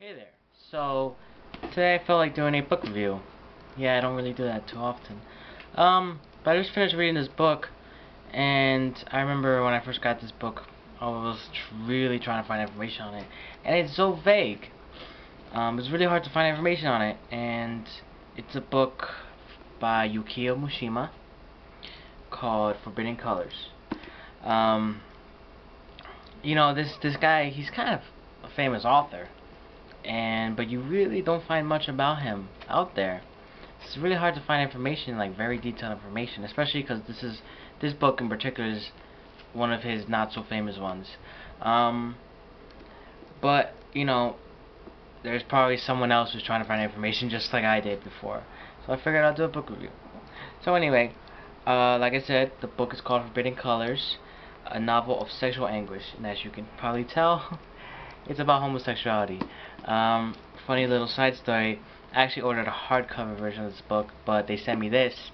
Hey there. So today I felt like doing a book review. Yeah, I don't really do that too often. But I just finished reading this book, and I remember when I first got this book, I was really trying to find information on it, and it's so vague. It's really hard to find information on it, and it's a book by Yukio Mishima called Forbidden Colors. Um, this guy, he's kind of a famous author, but you really don't find much about him out there. It's really hard to find information, like very detailed information, especially because this book in particular is one of his not so famous ones. Um, but there's probably someone else who's trying to find information just like I did before. So I figured I'll do a book review. So anyway, like I said, the book is called Forbidden Colors, a novel of sexual anguish, and as you can probably tell, it's about homosexuality. Funny little side story. I actually ordered a hardcover version of this book, but they sent me this,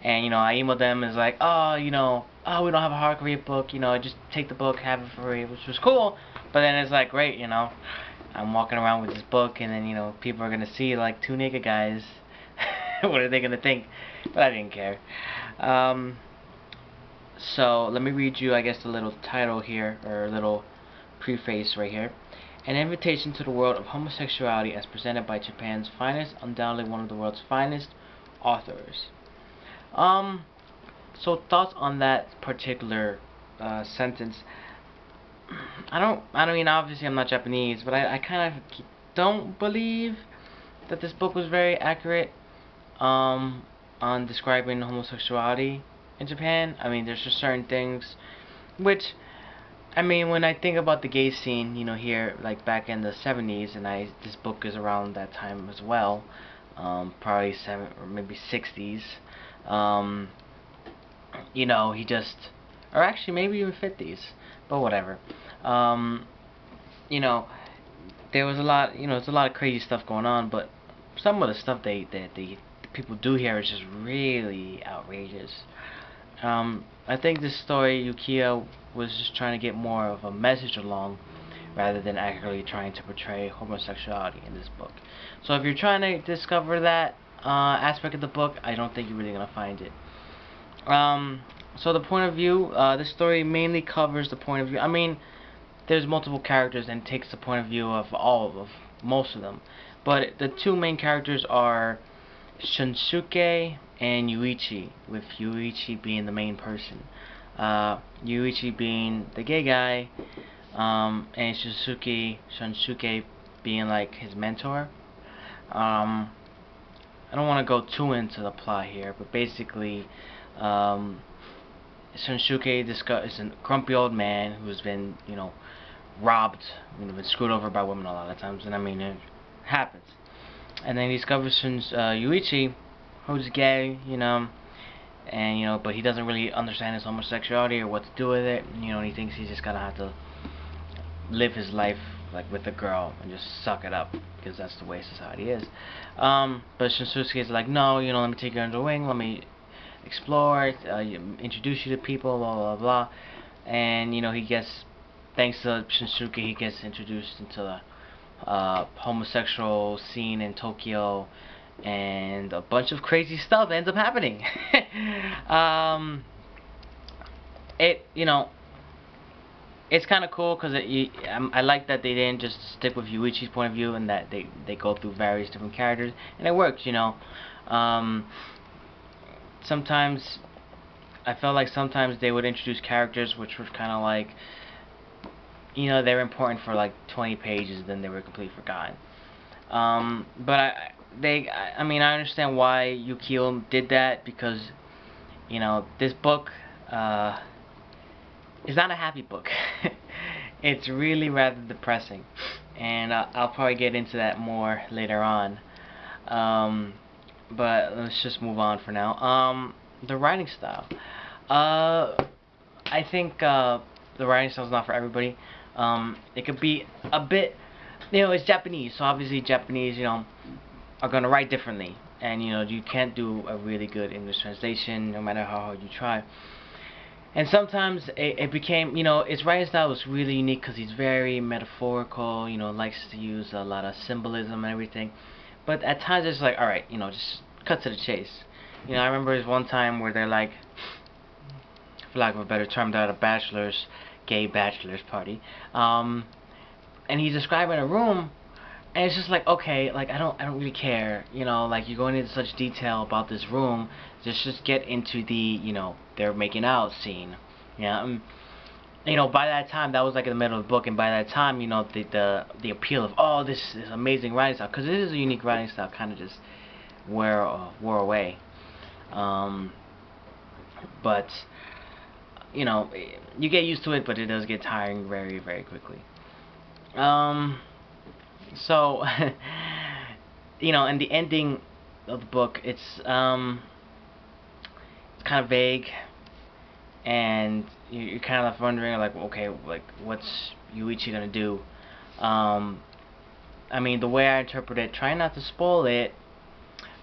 and I emailed them. It's like, oh, we don't have a hardcover book. Just take the book, have it for free, which was cool. But then it's like, great, I'm walking around with this book, and then people are gonna see like two naked guys. What are they gonna think? But I didn't care. So let me read you, I guess, the little title here, or a little preface right here. An invitation to the world of homosexuality as presented by Japan's finest, undoubtedly one of the world's finest authors. So thoughts on that particular sentence. I mean, obviously I'm not Japanese, but I kind of don't believe that this book was very accurate on describing homosexuality in Japan. I mean, there's just certain things which, I mean, when I think about the gay scene, here, like back in the 70s, and this book is around that time as well, probably seven or maybe 60s. Um, he just, or actually maybe even 50s, but whatever. Um, you know, there was a lot, it's a lot of crazy stuff going on, but some of the stuff the people do here is just really outrageous. I think this story, Yukio was just trying to get more of a message along rather than accurately trying to portray homosexuality in this book. So if you're trying to discover that aspect of the book, I don't think you're really going to find it. So the point of view, this story mainly covers the point of view. I mean, there's multiple characters and takes the point of view of most of them. But the two main characters are Shunsuke and Yuichi, with Yuichi being the main person. Yuichi being the gay guy, and Shunsuke being like his mentor. I don't want to go too into the plot here, but basically, Shunsuke is a grumpy old man who's been, robbed, been screwed over by women a lot of times, and I mean, it happens. And then he discovers Yuichi, who's gay, and but he doesn't really understand his homosexuality or what to do with it. And he thinks he's just gonna have to live his life like with a girl and just suck it up because that's the way society is. But Shinsuke is like, no, let me take you under the wing, let me explore, introduce you to people, blah blah blah. And he gets, thanks to Shinsuke, he gets introduced into the homosexual scene in Tokyo, and a bunch of crazy stuff ends up happening. It it's kind of cool because I like that they didn't just stick with Yuichi's point of view, and that they go through various different characters, and it works. Sometimes I felt like sometimes they would introduce characters which were kind of like, they were important for like 20 pages, then they were completely forgotten. But I mean, I understand why Yukio did that, because this book is not a happy book. It's really rather depressing, and I'll probably get into that more later on. But let's just move on for now. The writing style. I think the writing style is not for everybody. It could be a bit, it's Japanese, so obviously Japanese, are gonna write differently, and you can't do a really good English translation no matter how hard you try. And sometimes it became, his writing style was really unique because he's very metaphorical, likes to use a lot of symbolism and everything. But at times it's like, alright, just cut to the chase. I remember there's one time where they're like, for lack of a better term, they're at a gay bachelor's party. And he's describing a room, and it's just like, okay, like I don't really care, like you're going into such detail about this room, just get into the, they're making out scene. Yeah, by that time, that was like in the middle of the book, and by that time, the appeal of, oh, this is amazing writing style, because it is a unique writing style, kind of just wore away. But you get used to it, but it does get tiring very, very quickly. So, and the ending of the book, it's kind of vague, and you're kind of left wondering, like, okay, like, what's Yuichi gonna do? I mean, the way I interpret it, try not to spoil it,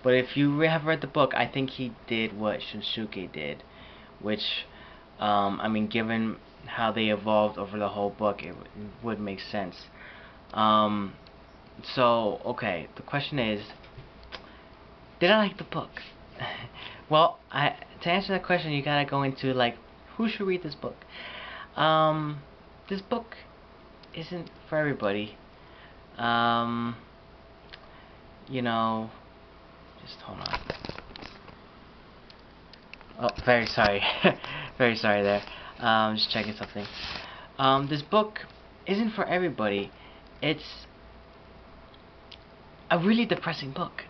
but if you have read the book, I think he did what Shunsuke did, which, I mean, given how they evolved over the whole book, it would make sense. So, okay, the question is, did I like the book? Well, to answer that question, you gotta go into, like, who should read this book? This book isn't for everybody. Just hold on. Oh, very sorry. Very sorry there. Just checking something. This book isn't for everybody. It's a really depressing book.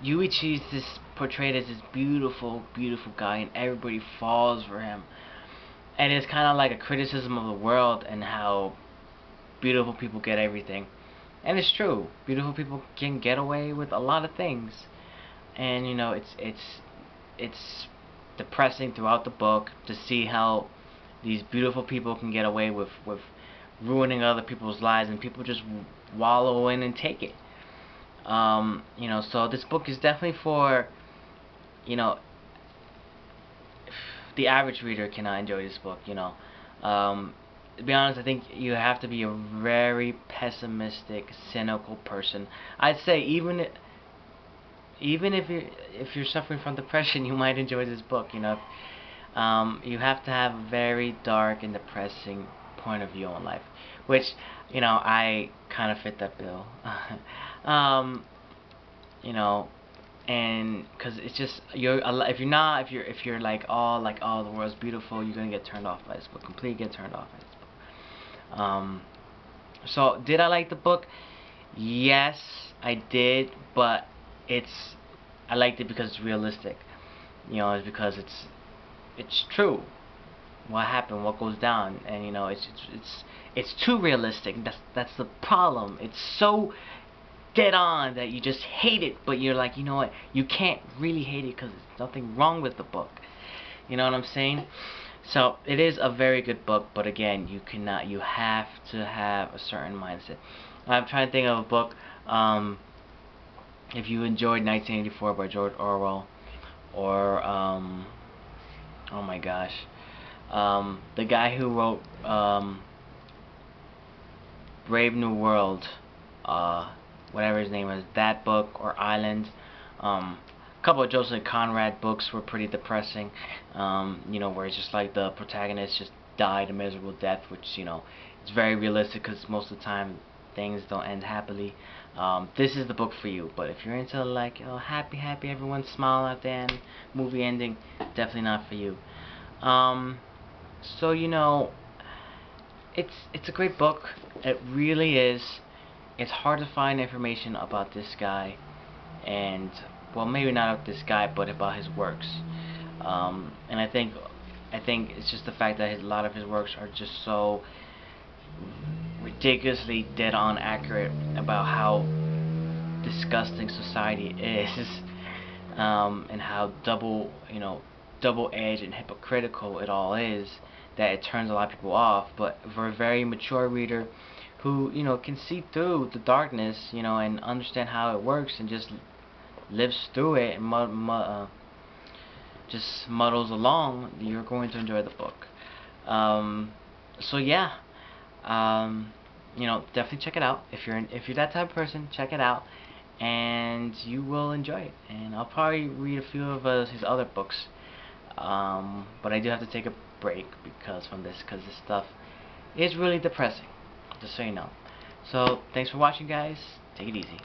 Yuichi's portrayed as this beautiful, beautiful guy, and everybody falls for him. And it's kind of like a criticism of the world and how beautiful people get everything. And it's true. Beautiful people can get away with a lot of things. And it's depressing throughout the book to see how these beautiful people can get away with ruining other people's lives, and people just wallow in and take it. So this book is definitely for, the average reader cannot enjoy this book. To be honest, I think you have to be a very pessimistic, cynical person. I'd say even if you're suffering from depression, you might enjoy this book. You have to have a very dark and depressing point of view on life, which I kind of fit that bill. And because it's just if you're like, oh, the world's beautiful, you're gonna get turned off by this book, completely get turned off by this book. So did I like the book? Yes, I did, but I liked it because it's realistic. It's because it's true. What happened, what goes down, and it's too realistic. That's the problem. It's so dead on that you just hate it, but you're like, you know what? You can't really hate it because there's nothing wrong with the book. You know what I'm saying? So it is a very good book, but again, you have to have a certain mindset. I'm trying to think of a book. If you enjoyed 1984 by George Orwell, or oh my gosh, the guy who wrote Brave New World, whatever his name is, that book, or Island. A couple of Joseph Conrad books were pretty depressing, where it's just like the protagonist just died a miserable death, which, it's very realistic because most of the time things don't end happily. This is the book for you, but if you're into like, happy, everyone smile at the end, movie ending, definitely not for you. So, it's a great book. It really is. It's hard to find information about this guy, and well, maybe not about this guy, but about his works. And I think it's just the fact that a lot of his works are just so ridiculously dead-on accurate about how disgusting society is, and how double-edged and hypocritical it all is, that it turns a lot of people off. But for a very mature reader who can see through the darkness, and understand how it works, and just lives through it, and just muddles along, you're going to enjoy the book. So yeah, you know, definitely check it out. If you're that type of person, check it out, and you will enjoy it. And I'll probably read a few of his other books, but I do have to take a break because this stuff is really depressing. Just so you know. So thanks for watching, guys. Take it easy.